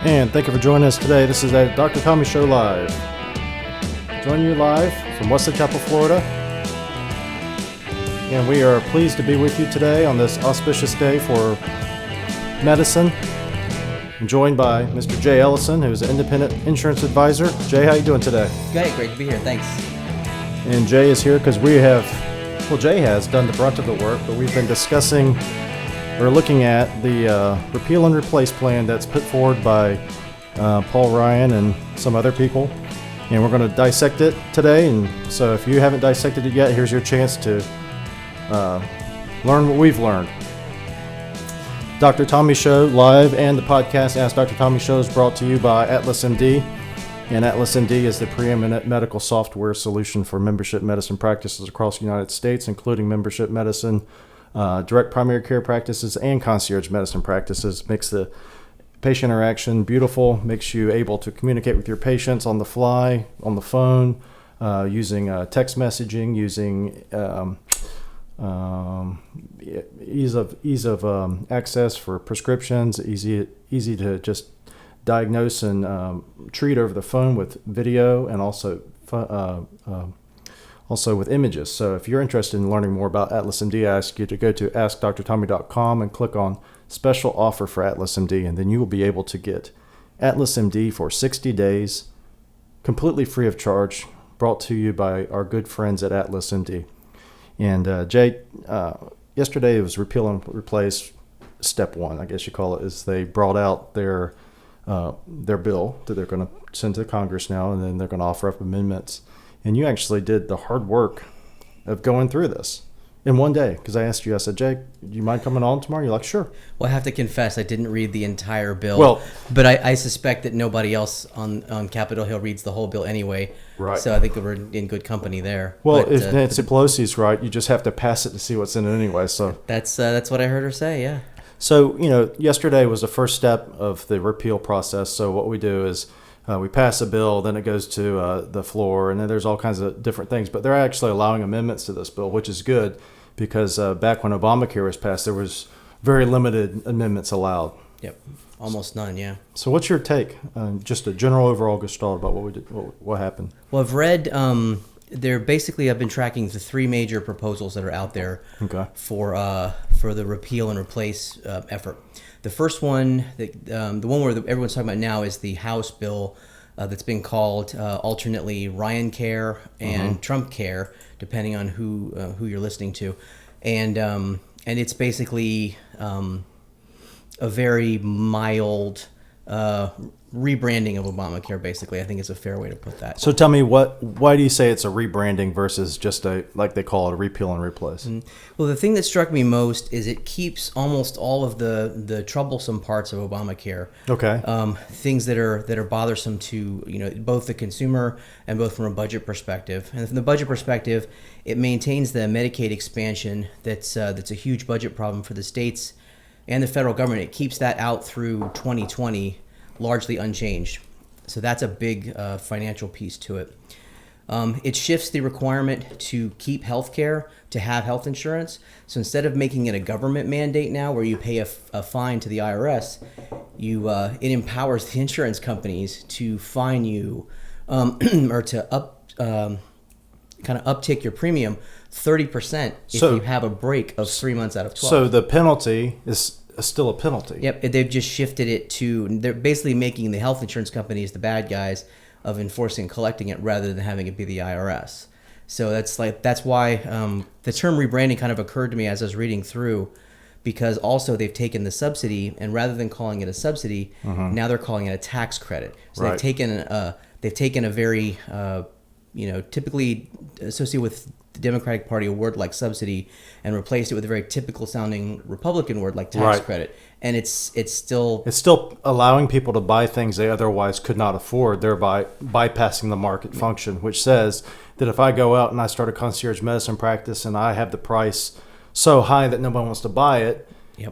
And thank you for joining us today. This is a Dr. Tommy Show Live. Joining you live from Wesley Chapel, Florida. And we are pleased to be with you today on this auspicious day for medicine. I'm joined by Mr. Jay Ellison, who's an independent insurance advisor. Jay, how you doing today? Great to be here. Thanks. And Jay is here because Jay has done the brunt of the work, but we've been discussing or looking at the Repeal and Replace plan that's put forward by Paul Ryan and some other people. And we're going to dissect it today. And so if you haven't dissected it yet, here's your chance to learn what we've learned. Dr. Tommy Show Live and the podcast Ask Dr. Tommy Show is brought to you by Atlas MD. And Atlas MD is the preeminent medical software solution for membership medicine practices across the United States, including membership medicine, direct primary care practices, and concierge medicine practices. Makes the patient interaction beautiful, makes you able to communicate with your patients on the fly, on the phone, using text messaging, using ease of access for prescriptions, easy to just diagnose and treat over the phone with video, and also with images. So if you're interested in learning more about Atlas MD, I ask you to go to askdrtommy.com and click on special offer for Atlas MD, and then you will be able to get Atlas MD for 60 days, completely free of charge, brought to you by our good friends at Atlas MD. And Jay, yesterday it was Repeal and Replace step one, I guess you call it, is they brought out their bill that they're going to send to Congress now, and then they're going to offer up amendments. And you actually did the hard work of going through this in one day, because I asked you, I said, Jay, do you mind coming on tomorrow? You're like, sure. Well, I have to confess, I didn't read the entire bill, but I suspect that nobody else on Capitol Hill reads the whole bill anyway. Right. So I think we're in good company there. Well, if Nancy Pelosi's right, you just have to pass it to see what's in it anyway. So that's what I heard her say, yeah. So, yesterday was the first step of the repeal process. So what we do is we pass a bill, then it goes to the floor, and then there's all kinds of different things. But they're actually allowing amendments to this bill, which is good, because back when Obamacare was passed, there was very limited amendments allowed. Yep, almost none, yeah. So what's your take, just a general overall gestalt about what we did, what happened? Well, I've read, I've been tracking the three major proposals that are out there for the repeal and replace effort. The first one, the one where everyone's talking about now, is the House bill that's been called alternately Ryan Care and Trump Care, depending on who you're listening to, and it's basically a very mild rebranding of Obamacare. Basically, I think is a fair way to put that. So tell me, why do you say it's a rebranding versus just like they call it, a repeal and replace? Well, the thing that struck me most is it keeps almost all of the troublesome parts of Obamacare. Okay. Things that are bothersome to both the consumer and both from a budget perspective. And from the budget perspective, it maintains the Medicaid expansion that's a huge budget problem for the states and the federal government. It keeps that out through 2020. Largely unchanged. So that's a big financial piece to it. It shifts the requirement to keep health care, to have health insurance. So instead of making it a government mandate now where you pay a fine to the IRS, it empowers the insurance companies to fine you or to uptick your premium 30% if you have a break of 3 months out of 12. So the penalty is still a penalty. Yep, they've just shifted it to, they're basically making the health insurance companies the bad guys of enforcing and collecting it rather than having it be the IRS. So that's why the term rebranding kind of occurred to me as I was reading through, because also they've taken the subsidy, and rather than calling it a subsidy, now they're calling it a tax credit. So they've taken a very typically associated with the Democratic Party, a word like subsidy, and replaced it with a very typical sounding Republican word like tax credit. And it's still allowing people to buy things they otherwise could not afford, thereby bypassing the market function, which says that if I go out and I start a concierge medicine practice and I have the price so high that nobody wants to buy it,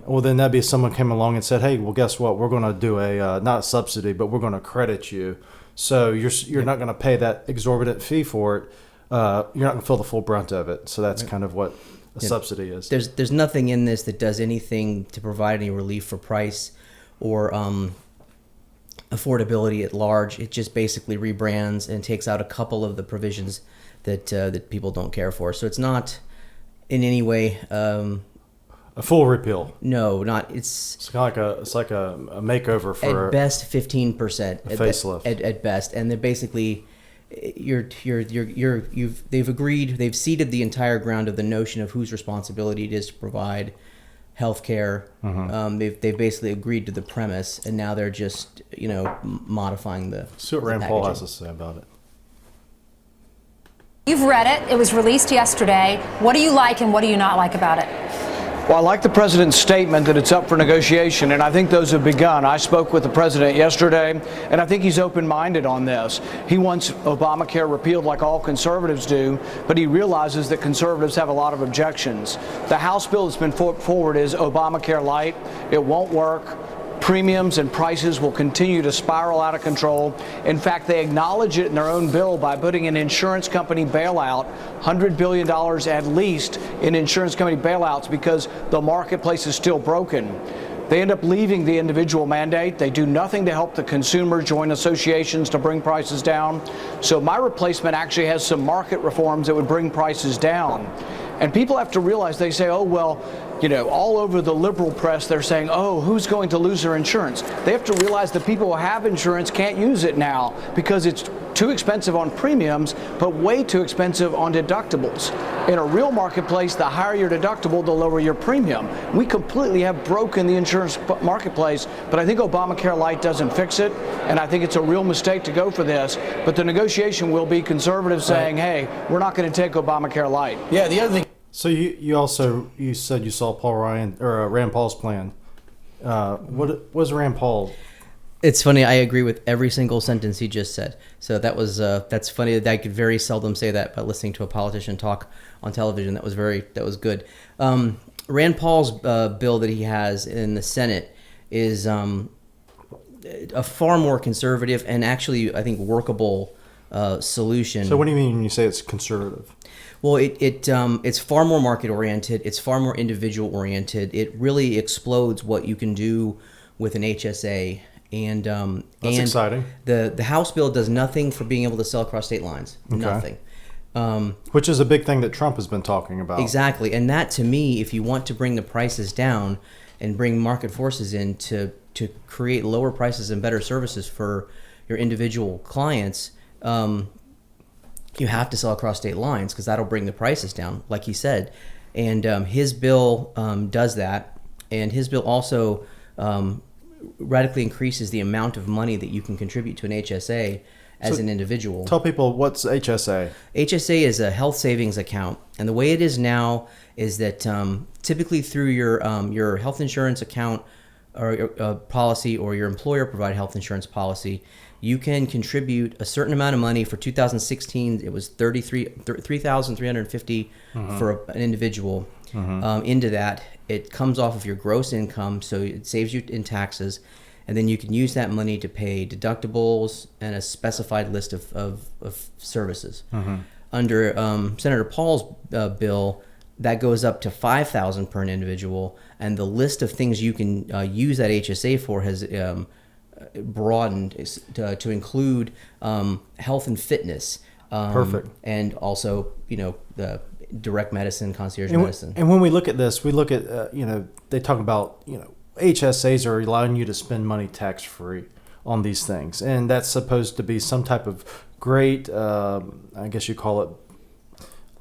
well, then that'd be if someone came along and said, hey, well, guess what? We're going to do not a subsidy, but we're going to credit you. So you're not going to pay that exorbitant fee for it. You're not going to feel the full brunt of it. So that's kind of what a subsidy is. There's nothing in this that does anything to provide any relief for price or affordability at large. It just basically rebrands and takes out a couple of the provisions that people don't care for. So it's not in any way a full repeal. No, not it's kind of like a makeover for at best 15%, a facelift at best, and they're basically they've ceded the entire ground of the notion of whose responsibility it is to provide health care. They've basically agreed to the premise, and now they're just modifying the. See what Rand Paul has to say about it. You've read it. It was released yesterday. What do you like and what do you not like about it? Well, I like the president's statement that it's up for negotiation, and I think those have begun. I spoke with the president yesterday, and I think he's open-minded on this. He wants Obamacare repealed like all conservatives do, but he realizes that conservatives have a lot of objections. The House bill that's been put forward is Obamacare Lite. It won't work. Premiums and prices will continue to spiral out of control. In fact, they acknowledge it in their own bill by putting an insurance company bailout, $100 billion at least in insurance company bailouts, because the marketplace is still broken. They end up leaving the individual mandate. They do nothing to help the consumer join associations to bring prices down. So my replacement actually has some market reforms that would bring prices down. And people have to realize, they say, oh, well, all over the liberal press, they're saying, oh, who's going to lose their insurance? They have to realize that people who have insurance can't use it now because it's too expensive on premiums, but way too expensive on deductibles. In a real marketplace, the higher your deductible, the lower your premium. We completely have broken the insurance marketplace, but I think Obamacare Lite doesn't fix it, and I think it's a real mistake to go for this. But the negotiation will be conservatives saying, hey, we're not going to take Obamacare Lite. Yeah, the other thing. So you said you saw Rand Paul's plan. What was Rand Paul? It's funny. I agree with every single sentence he just said. So that's funny that I could very seldom say that by listening to a politician talk on television. That was good. Rand Paul's bill that he has in the Senate is a far more conservative and actually, I think, workable solution. So what do you mean when you say it's conservative? Well, it's far more market oriented. It's far more individual oriented. It really explodes what you can do with an HSA. And that's exciting. The House bill does nothing for being able to sell across state lines. Okay. Nothing. Which is a big thing that Trump has been talking about. Exactly. And that, to me, if you want to bring the prices down and bring market forces in to create lower prices and better services for your individual clients, you have to sell across state lines because that'll bring the prices down, like he said. And his bill does that. And his bill also radically increases the amount of money that you can contribute to an HSA as an individual. Tell people, what's HSA? HSA is a health savings account. And the way it is now is that typically through your health insurance account or your policy, or your employer provide health insurance policy, you can contribute a certain amount of money. For 2016, it was $3,350 for an individual. Into that, it comes off of your gross income, so it saves you in taxes, and then you can use that money to pay deductibles and a specified list of services. Under Senator Paul's bill, that goes up to $5,000 per an individual, and the list of things you can use that HSA for has broadened to include health and fitness. Perfect. And also, the direct medicine, concierge medicine. And when we look at this, we look at, they talk about, HSAs are allowing you to spend money tax-free on these things. And that's supposed to be some type of great, I guess you call it,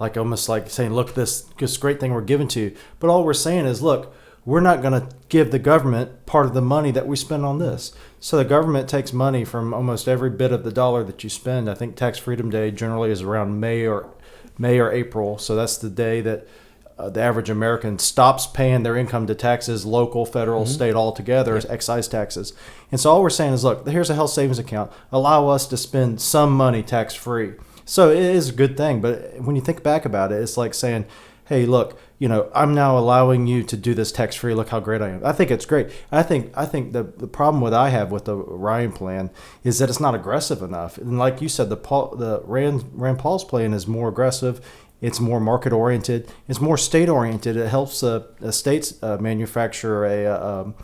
like almost like saying, look, this great thing we're giving to you. But all we're saying is, look, we're not going to give the government part of the money that we spend on this. So the government takes money from almost every bit of the dollar that you spend. I think Tax Freedom Day generally is around May or April. So that's the day that the average American stops paying their income to taxes, local, federal, state, all together, as excise taxes. And so all we're saying is, look, here's a health savings account. Allow us to spend some money tax-free. So it is a good thing. But when you think back about it, it's like saying, hey, look, I'm now allowing you to do this tax-free. Look how great I am. I think it's great. I think the problem I have with the Ryan plan is that it's not aggressive enough. And like you said, the Rand Paul's plan is more aggressive. It's more market-oriented. It's more state-oriented. It helps states manufacture a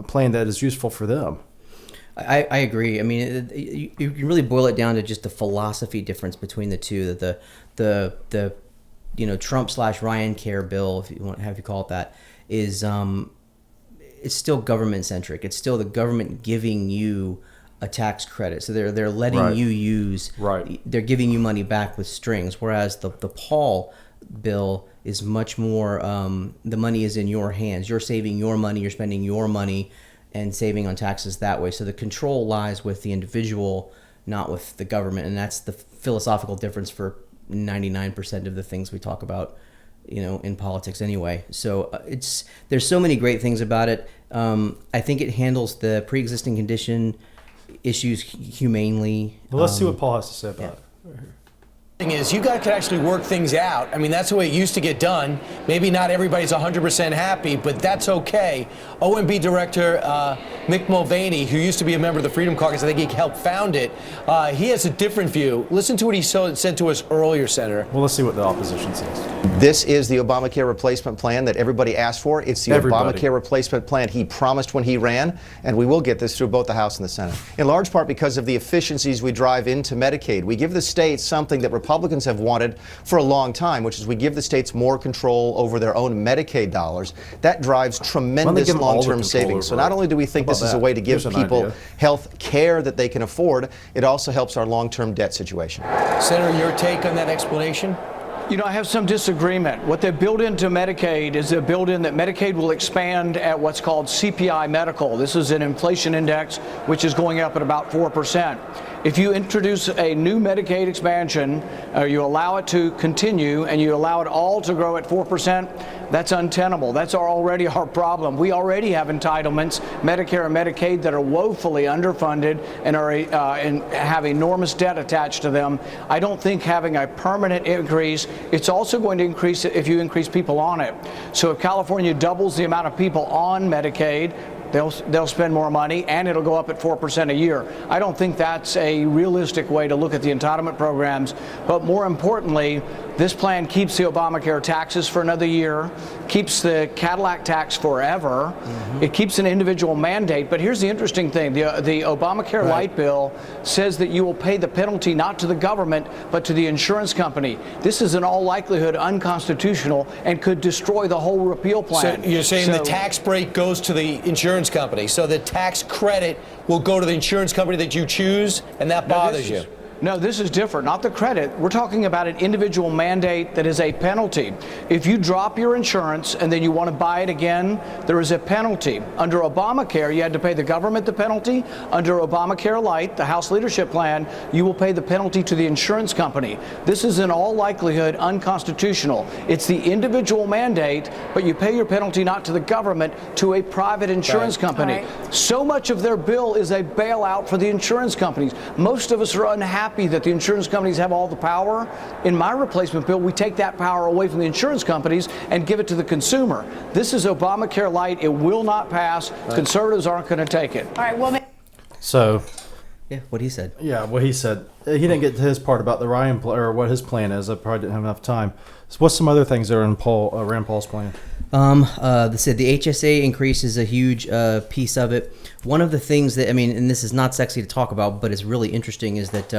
plan that is useful for them. I agree. I mean, you can really boil it down to just the philosophy difference between the two. That the Trump/Ryan Care bill, if you want to have you call it that, is it's still government centric. It's still the government giving you a tax credit. So they're letting you use. Right. They're giving you money back with strings. Whereas the Paul bill is much more. The money is in your hands. You're saving your money. You're spending your money, and saving on taxes that way. So the control lies with the individual, not with the government, and that's the philosophical difference for 99% of the things we talk about, in politics anyway. So there's so many great things about it. I think it handles the pre-existing condition issues humanely. Well, let's see what Paul has to say about it. Thing is, you guys could actually work things out. I mean, that's the way it used to get done. Maybe not everybody's 100% happy, but that's okay. OMB Director Mick Mulvaney, who used to be a member of the Freedom Caucus, I think he helped found it, he has a different view. Listen to what he said to us earlier, Senator. Well, let's see what the opposition says. This is the Obamacare replacement plan that everybody asked for. It's the Obamacare replacement plan he promised when he ran, and we will get this through both the House and the Senate. In large part because of the efficiencies we drive into Medicaid. We give the states something that Republicans have wanted for a long time, which is we give the states more control over their own Medicaid dollars. That drives tremendous long-term savings. So not only do we think this is a way to give people health care that they can afford, it also helps our long-term debt situation. Senator, your take on that explanation? I have some disagreement. What they built into Medicaid is they built in that Medicaid will expand at what's called CPI medical. This is an inflation index which is going up at about 4%. If you introduce a new Medicaid expansion, you allow it to continue, and you allow it all to grow at 4%, that's untenable. That's already our problem. We already have entitlements, Medicare and Medicaid, that are woefully underfunded and have enormous debt attached to them. I don't think having a permanent increase, it's also going to increase it if you increase people on it. So if California doubles the amount of people on Medicaid, they'll spend more money, and it'll go up at 4% a year. I don't think that's a realistic way to look at the entitlement programs. But more importantly, this plan keeps the Obamacare taxes for another year, keeps the Cadillac tax forever. It keeps an individual mandate. But here's the interesting thing. The Obamacare Lite bill says that you will pay the penalty not to the government, but to the insurance company. This is in all likelihood unconstitutional and could destroy the whole repeal plan. So you're saying the tax break goes to the insurance company. So the tax credit will go to the insurance company that you choose, and that bothers you. No, this is different. Not the credit. We're talking about an individual mandate that is a penalty. If you drop your insurance and then you want to buy it again, there is a penalty. Under Obamacare, you had to pay the government the penalty. Under Obamacare Lite, the House leadership plan, you will pay the penalty to the insurance company. This is in all likelihood unconstitutional. It's the individual mandate, but you pay your penalty not to the government, to a private insurance company. So much of their bill is a bailout for the insurance companies. Most of us are unhappy that the insurance companies have all the power. In my replacement bill, we take that power away from the insurance companies and give it to the consumer. This is Obamacare Lite. It will not pass. Conservatives aren't going to take it. All right, well, So, Yeah, what he said. yeah, what he said. He didn't get to his part about the Ryan or what his plan is. I probably didn't have enough time. So what's some other things that are in Rand Paul's plan? The HSA increase is a huge piece of it. One of the things that, and this is not sexy to talk about, but it's really interesting, is that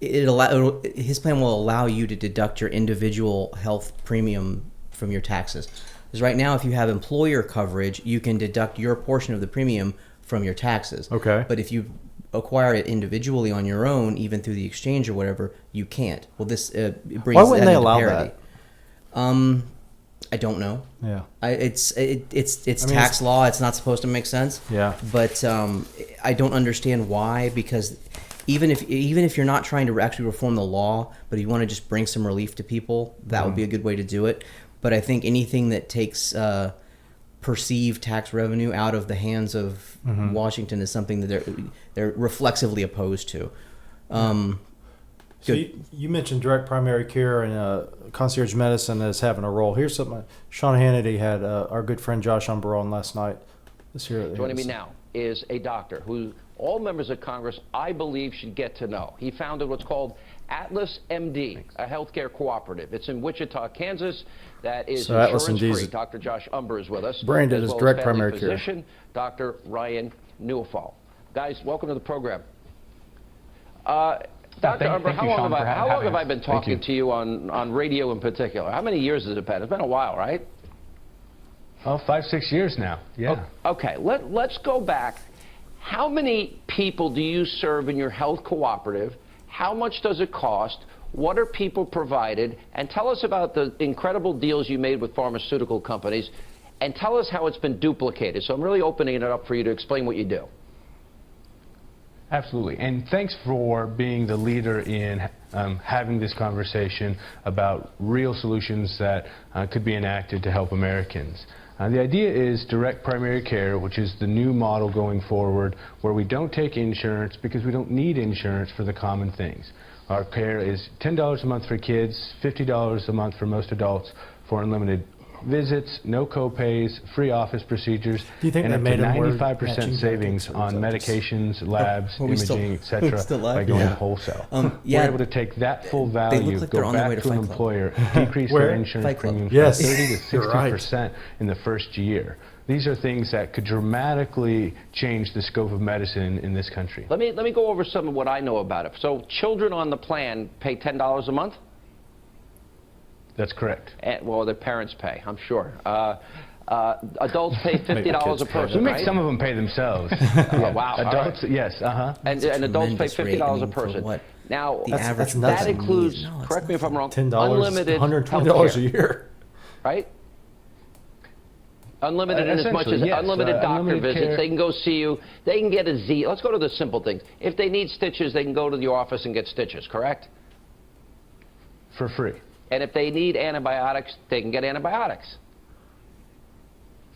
his plan will allow you to deduct your individual health premium from your taxes. Because right now, if you have employer coverage, you can deduct your portion of the premium from your taxes. Okay. But if you acquire it individually on your own, even through the exchange or whatever, you can't. Well, this brings Why wouldn't that they into allow parity. that? I don't know. Yeah. It's tax law. It's not supposed to make sense. Yeah. But I don't understand why, because even if you're not trying to actually reform the law, but you want to just bring some relief to people, that would be a good way to do it. But I think anything that takes perceived tax revenue out of the hands of Washington is something that they're reflexively opposed to. So you mentioned direct primary care and concierge medicine as having a role. Here's something Sean Hannity had our good friend Josh Umber on last night. Joining me now is a doctor who all members of Congress, I believe, should get to know. He founded what's called Atlas MD, a healthcare cooperative. It's in Wichita, Kansas. That is insurance-free. Dr. Josh Umber is with us. Branded as direct primary care. Physician, Dr. Ryan Newfall. Guys, welcome to the program. Dr. Umber, how long have I been talking to you on radio in particular? How many years has it been? It's been a while, right? Oh, 5-6 years now. Yeah. Okay, let's go back. How many people do you serve in your health cooperative? How much does it cost? What are people provided? And tell us about the incredible deals you made with pharmaceutical companies. And tell us how it's been duplicated. So I'm really opening it up for you to explain what you do. Absolutely. And thanks for being the leader in having this conversation about real solutions that could be enacted to help Americans. The idea is direct primary care, which is the new model going forward, where we don't take insurance because we don't need insurance for the common things. Our care is $10 a month for kids, $50 a month for most adults for unlimited visits, no co-pays, free office procedures, and up to 95% savings on medications, labs, imaging, etc. by going wholesale. We're able to take that full value, go back to an employer, decrease their insurance premiums from 30 to 60% in the first year. These are things that could dramatically change the scope of medicine in this country. Let me go over some of what I know about it. So children on the plan pay $10 a month? That's correct. Well, their parents pay, I'm sure. Adults pay $50 a person, We make some of them pay themselves. Wow. Adults, yes, And adults pay $50 a person. Now, that includes, correct me if I'm wrong, $10, unlimited $120 a year. Right? Unlimited in as much as unlimited doctor visits. Care. They can go see you. They can get a Z. Let's go to the simple things. If they need stitches, they can go to the office and get stitches, correct? For free. And if they need antibiotics, they can get antibiotics.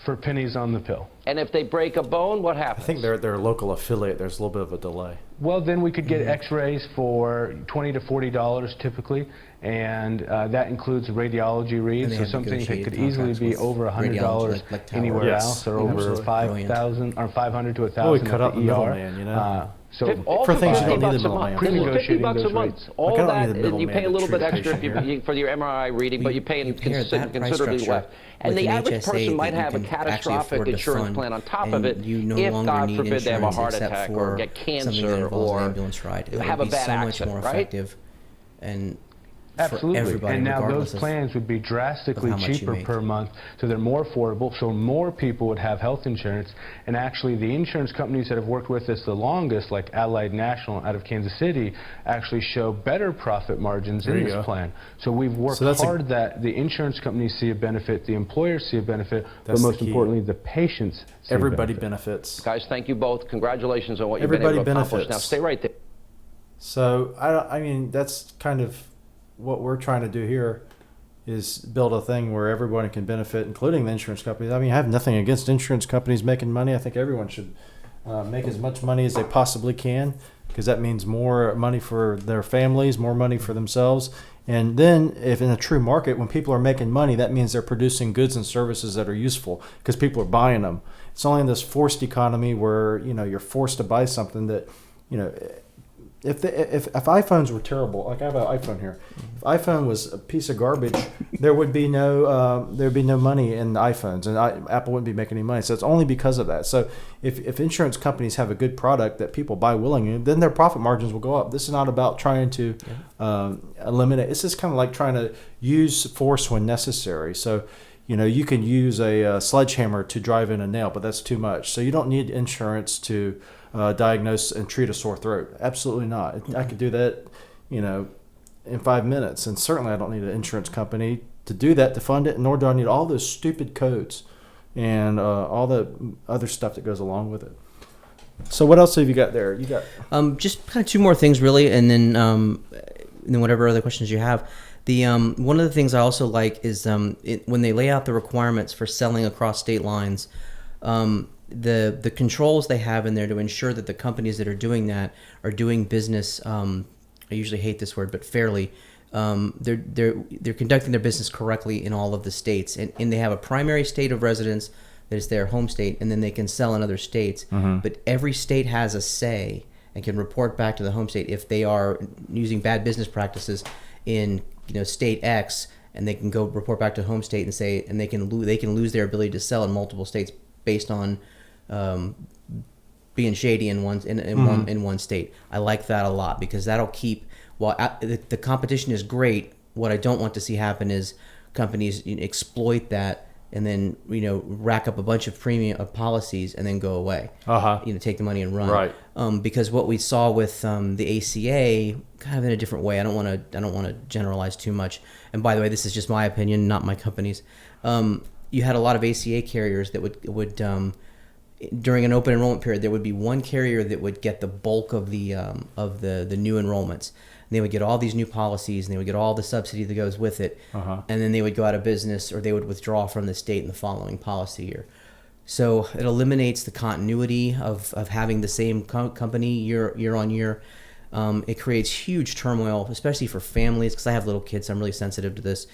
For pennies on the pill. And if they break a bone, what happens? I think they're a local affiliate. There's a little bit of a delay. Well, then we could get x-rays for $20 to $40 typically, and that includes radiology reads, so something that could easily be over $100 like anywhere else, or over 5,000 or 500 to 1,000 we cut out the ER. middleman, you know. So for things you don't need the middleman. $50 a month. All that, and you pay a little bit extra for your MRI reading, but you pay considerably less. And the average person might have a catastrophic insurance plan on top of it if, God forbid, they have a heart attack or get cancer or have a bad accident, right? And absolutely. And now those plans would be drastically cheaper per month, so they're more affordable, so more people would have health insurance. And actually, the insurance companies that have worked with us the longest, like Allied National out of Kansas City, actually show better profit margins in this plan. So we've worked hard that the insurance companies see a benefit, the employers see a benefit, but most importantly, the patients see Everybody benefits. Guys, thank you both. Congratulations on what you've been able to accomplish. Now, stay right there. So, I mean, that's kind of what we're trying to do here, is build a thing where everyone can benefit, including the insurance companies. I mean, I have nothing against insurance companies making money. I think everyone should make as much money as they possibly can, because that means more money for their families, more money for themselves. And then if in a true market, when people are making money, that means they're producing goods and services that are useful because people are buying them. It's only in this forced economy where, you know, you're forced to buy something that, you know, if iPhones were terrible, like I have an iPhone here, if iPhone was a piece of garbage, there would be no money in iPhones, and Apple wouldn't be making any money. So it's only because of that. So if insurance companies have a good product that people buy willingly, then their profit margins will go up. This is not about trying to eliminate. It's just kind of like trying to use force when necessary. So, you know, you can use a sledgehammer to drive in a nail, but that's too much. So you don't need insurance to diagnose and treat a sore throat. Absolutely not. I could do that, you know, in 5 minutes. And certainly I don't need an insurance company to do that, to fund it, nor do I need all those stupid codes and all the other stuff that goes along with it. So what else have you got there? You got just kind of two more things really, and then whatever other questions you have. The one of the things I also like is when they lay out the requirements for selling across state lines, the controls they have in there to ensure that the companies that are doing that are doing business. I usually hate this word, but fairly. They're conducting their business correctly in all of the states, and they have a primary state of residence that is their home state, and then they can sell in other states. Mm-hmm. But every state has a say and can report back to the home state if they are using bad business practices in, you know, state X, and they can go report back to home state and say, and they can lose their ability to sell in multiple states based on being shady in one state. I like that a lot because that'll keep. While the competition is great, what I don't want to see happen is companies exploit that and then rack up a bunch of premium of policies and then go away. Take the money and run. Right. Because what we saw with the ACA, kind of in a different way. I don't want to generalize too much. And by the way, this is just my opinion, not my company's. You had a lot of ACA carriers that would during an open enrollment period, there would be one carrier that would get the bulk of the new enrollments. And they would get all these new policies, and they would get all the subsidy that goes with it, and then they would go out of business or they would withdraw from the state in the following policy year. So it eliminates the continuity of having the same company year on year. It creates huge turmoil, especially for families, because I have little kids, so I'm really sensitive to this.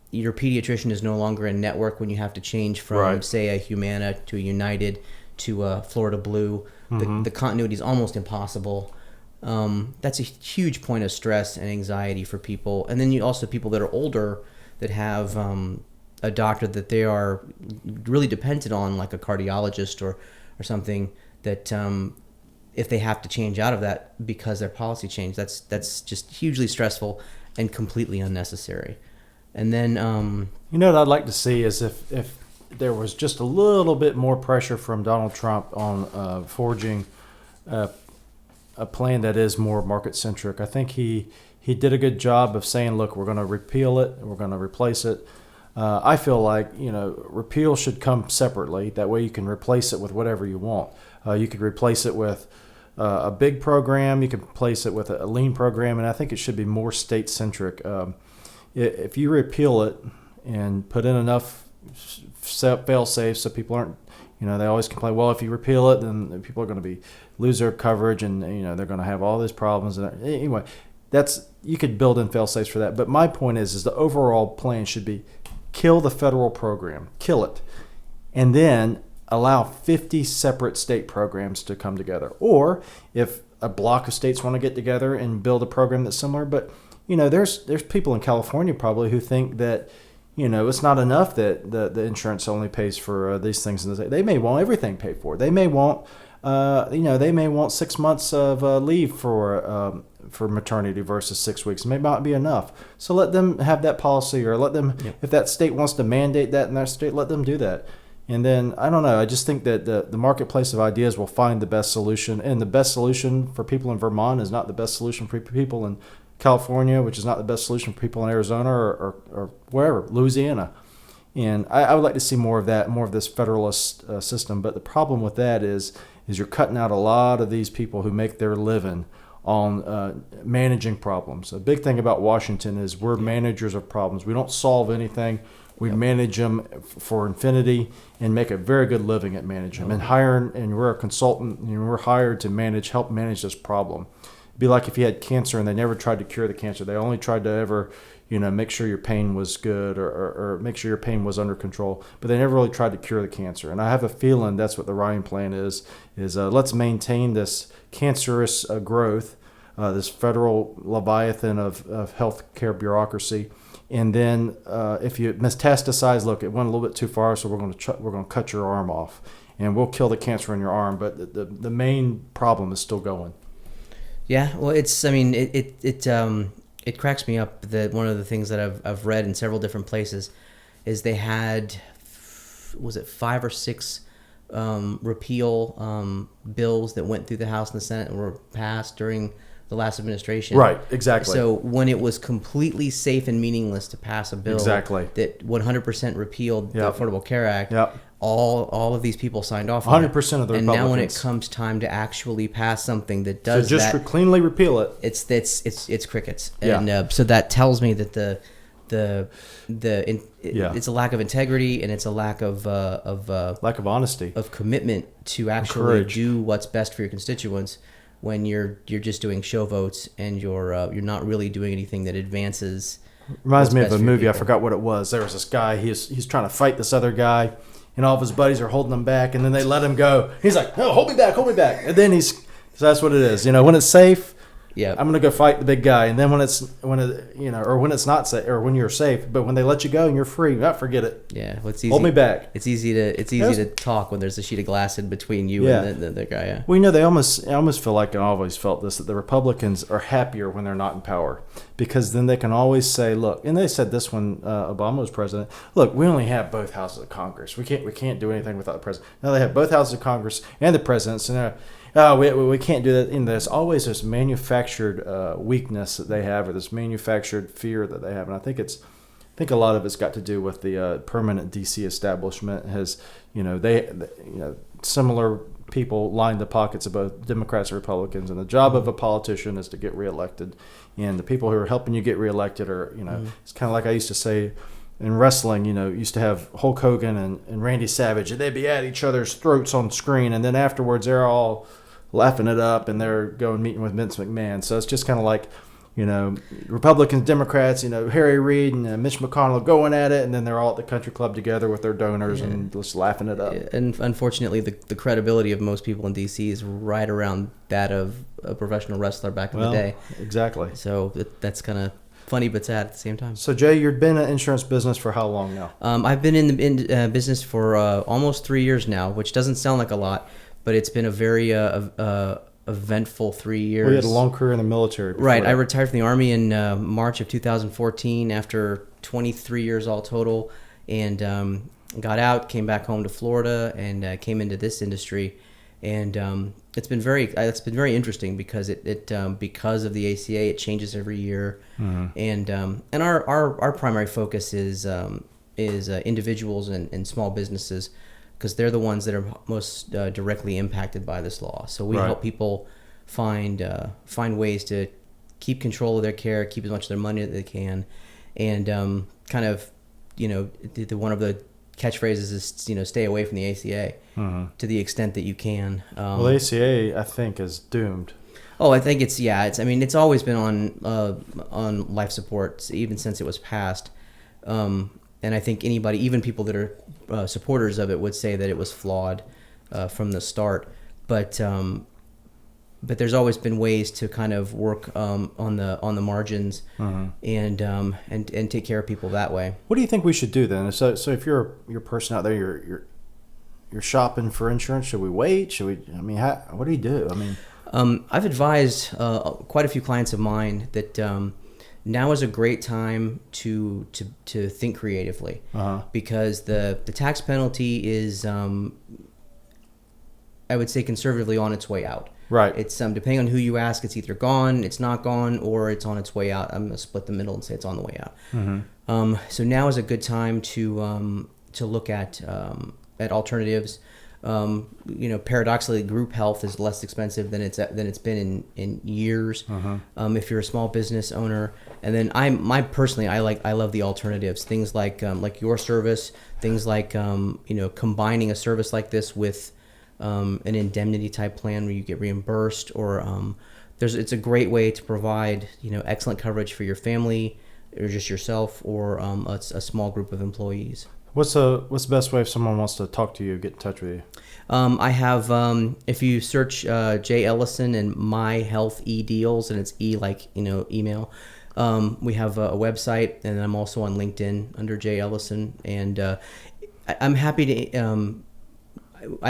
Your pediatrician is no longer in network when you have to change from, say, a Humana to a United to a Florida Blue. The continuity is almost impossible. That's a huge point of stress and anxiety for people. And then you also people that are older that have a doctor that they are really dependent on, like a cardiologist or something, that if they have to change out of that because their policy changed, that's just hugely stressful and completely unnecessary. And then what I'd like to see is if there was just a little bit more pressure from Donald Trump on forging a plan that is more market centric. I think he did a good job of saying, look, we're going to repeal it, we're going to replace it. I feel like repeal should come separately. That way you can replace it with whatever you want. You could replace it with a big program. You can replace it with a lean program, and I think it should be more state centric. If you repeal it and put in enough fail safes so people aren't, they always complain, well, if you repeal it, then people are going to lose their coverage and, they're going to have all these problems. And anyway, you could build in fail safes for that. But my point is the overall plan should be kill the federal program, kill it, and then allow 50 separate state programs to come together. Or if a block of states want to get together and build a program that's similar, but there's people in California probably who think that, it's not enough that the insurance only pays for these things. They may want everything paid for. They may want, they may want 6 months of leave for maternity versus 6 weeks. It may not be enough. So let them have that policy, or let them, if that state wants to mandate that in that state, let them do that. And then, I don't know, I just think that the marketplace of ideas will find the best solution. And the best solution for people in Vermont is not the best solution for people in California, which is not the best solution for people in Arizona or wherever, Louisiana. And I would like to see more of that, more of this federalist system. But the problem with that is you're cutting out a lot of these people who make their living on managing problems. A big thing about Washington is we're managers of problems. We don't solve anything. We manage them for infinity and make a very good living at managing them. And we're a consultant, and we're hired to help manage this problem. It'd be like if you had cancer and they never tried to cure the cancer. They only tried to ever, make sure your pain was good or make sure your pain was under control. But they never really tried to cure the cancer. And I have a feeling that's what the Ryan plan is let's maintain this cancerous growth, this federal leviathan of healthcare bureaucracy. And then if you metastasize, look, it went a little bit too far, so we're going to cut your arm off, and we'll kill the cancer in your arm. But the main problem is still going. Yeah, well, it cracks me up that one of the things that I've read in several different places is they had, was it 5 or 6 repeal bills that went through the House and the Senate and were passed during the last administration. Right, exactly. So when it was completely safe and meaningless to pass a bill that 100% repealed the Affordable Care Act, all of these people signed off on 100% of the Republicans. And now when it comes time to actually pass something that does so just cleanly repeal it, it's crickets. And so that tells me that it's a lack of integrity, and it's a lack of honesty, of commitment to actually do what's best for your constituents. When you're just doing show votes and you're not really doing anything that advances. Reminds me of a movie. I forgot what it was. There was this guy. He's trying to fight this other guy, and all of his buddies are holding him back, and then they let him go. He's like, "No, hold me back, hold me back." And then so that's what it is. When it's safe, Yeah. I'm going to go fight the big guy. And then when it's not safe, or when you're safe, but when they let you go and you're free, forget it. Yeah. Well, it's easy. Hold me back. It's easy to talk when there's a sheet of glass in between you and the guy. Yeah. Well, I almost feel like, I always felt this, that the Republicans are happier when they're not in power, because then they can always say, look, and they said this when Obama was president, look, we only have both houses of Congress. We can't do anything without the president. Now they have both houses of Congress and the president. So we can't do that. And there's always this manufactured weakness that they have, or this manufactured fear that they have. And I think a lot of it's got to do with the permanent DC establishment. Has similar people line the pockets of both Democrats and Republicans, and the job of a politician is to get reelected. And the people who are helping you get reelected are, it's kind of like I used to say in wrestling, used to have Hulk Hogan and Randy Savage, and they'd be at each other's throats on screen, and then afterwards they're all laughing it up, and they're going meeting with Vince McMahon. So it's just kind of like, Republicans, Democrats, Harry Reid and Mitch McConnell going at it, and then they're all at the country club together with their donors and just laughing it up. And unfortunately, the credibility of most people in D.C. is right around that of a professional wrestler back in the day. Exactly. So that's kind of funny but sad at the same time. So Jay, you've been in insurance business for how long now? I've been in the business for almost 3 years now, which doesn't sound like a lot, but it's been a very eventful 3 years. We had a long career in the military. Right. I retired from the Army in March of 2014 after 23 years all total, and got out, came back home to Florida, and came into this industry. And it's been very interesting because it because of the ACA, it changes every year, and our primary focus is individuals and small businesses, because they're the ones that are most directly impacted by this law. So we help people find ways to keep control of their care, keep as much of their money that they can, and one of the catchphrases is stay away from the ACA to the extent that you can. Well, the ACA, I think, is doomed. Oh, I think it's always been on life support even since it was passed. And I think even people that are supporters of it would say that it was flawed from the start. But there's always been ways to kind of work on the margins and take care of people that way. What do you think we should do then? So if you're a person out there, you're shopping for insurance, should we wait? What do you do? I've advised quite a few clients of mine that now is a great time to think creatively, because the tax penalty is, I would say, conservatively on its way out. Right. It's depending on who you ask, it's either gone, it's not gone, or it's on its way out. I'm gonna split the middle and say it's on the way out. So now is a good time to look at alternatives. Paradoxically, group health is less expensive than it's been in years. If you're a small business owner, and then I love the alternatives. Things like your service, things like combining a service like this with an indemnity type plan where you get reimbursed, or it's a great way to provide excellent coverage for your family or just yourself, or a small group of employees. What's the best way if someone wants to talk to you, get in touch with you? I have, if you search J. Ellison and My Health E-Deals, and it's E like, email, we have a website, and I'm also on LinkedIn under J. Ellison. And I'm happy to,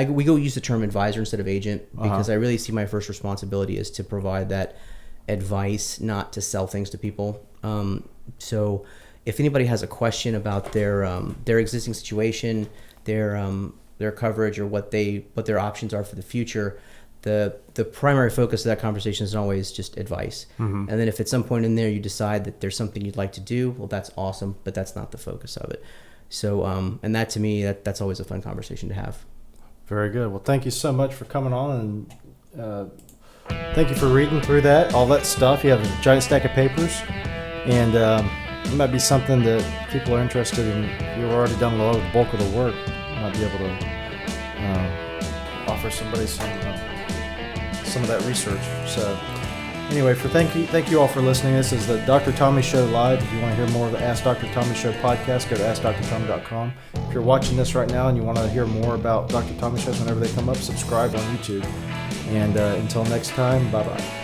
we go use the term advisor instead of agent, because I really see my first responsibility is to provide that advice, not to sell things to people. So if anybody has a question about their existing situation, their coverage, or what their options are for the future, the primary focus of that conversation is always just advice. And then if at some point in there you decide that there's something you'd like to do, well, that's awesome, but that's not the focus of it. So and that, to me, that's always a fun conversation to have. Very good. Well, thank you so much for coming on, and thank you for reading through all that stuff. You have a giant stack of papers, and it might be something that people are interested in. You've already done a lot of the bulk of the work. You might be able to offer somebody some of that research. So anyway, thank you all for listening. This is the Dr. Tommy Show Live. If you want to hear more of the Ask Dr. Tommy Show podcast, go to AskDrTommy.com. If you're watching this right now and you want to hear more about Dr. Tommy shows whenever they come up, subscribe on YouTube. And until next time, bye-bye.